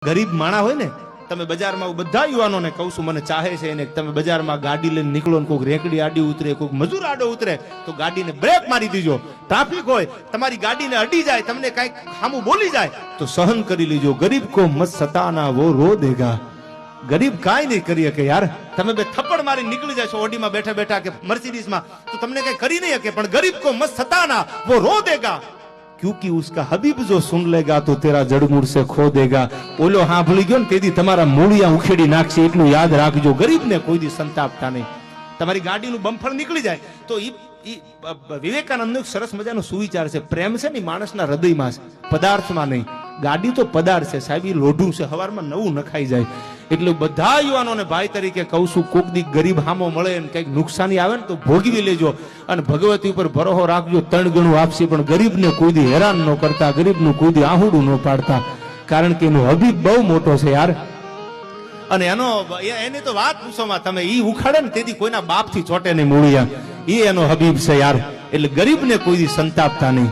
ગરીબ માણા હોય ને, તમે બજારમાં બધા યુવાનોને કહું છું, મને ચાહે છે એને, તમે બજારમાં ગાડી લઈને નીકળો ને કોઈક રેકડી આડી ઉતરે, કોઈક મજૂર આડો ઉતરે તો ગાડીને બ્રેક મારી દીજો. ટ્રાફિક હોય, તમારી ગાડીને અડી જાય, તમને કઈક સામું બોલી જાય તો સહન કરી લીજો. ગરીબ કો મત સતાના, વો રો દેગા. ગરીબ કાંઈ નહીં કરી શકે યાર. તમે બે થપ્પડ મારી નીકળી જશો ઓડીમાં બેઠા બેઠા કે મર્સિડીઝમાં, તો તમને કઈ કરી નહીં શકે. પણ ગરીબ કો મત સતાના, વો રો દેગા. क्योंकि उसका हबीब जो सुन लेगा तो तेरा जड़मूળ से खो देगा. ઓલો સાંભળી ગયો ને તેથી તમારા મૂળિયા ઉખેડી નાખશે, એટલું યાદ રાખજો. ગરીબને કોઈ દી સંતાપતા નહીં. તમારી ગાડીનું બમ્ફર નીકળી જાય તો વિવેકાનંદનો એક સરસ મજાનો સુવિચાર છે. પ્રેમ છે ને માણસના હૃદયમાં છે, પદાર્થમાં નહીં. ગાડી તો પદાર્થ છે સાહેબ, એ લોઢું છે, સવારમાં નવું નખાઈ જાય. એટલે બધા યુવાનોને ભાઈ તરીકે કહું છું, કોક દી ગરીબ હામો મળે ને કઈક નુકસાની આવે ને તો ભોગવી લેજો અને ભગવતી ઉપર ભરોસો રાખજો, 3 ગણું આપશે. પણ ગરીબને કોઈ દી હેરાન ન કરતા, ગરીબનું કોઈ દી આહુડું ન પાડતા, કારણ કે એનો હબીબ બહુ મોટો છે યાર. અને એની તો વાત પૂછોમાં, તમે ઈ ઉખાડે ને તેથી કોઈના બાપથી ચોટે નહીં મૂળિયા, એ એનો હબીબ છે યાર. એટલે ગરીબને કોઈ દી સંતાપતા નહીં.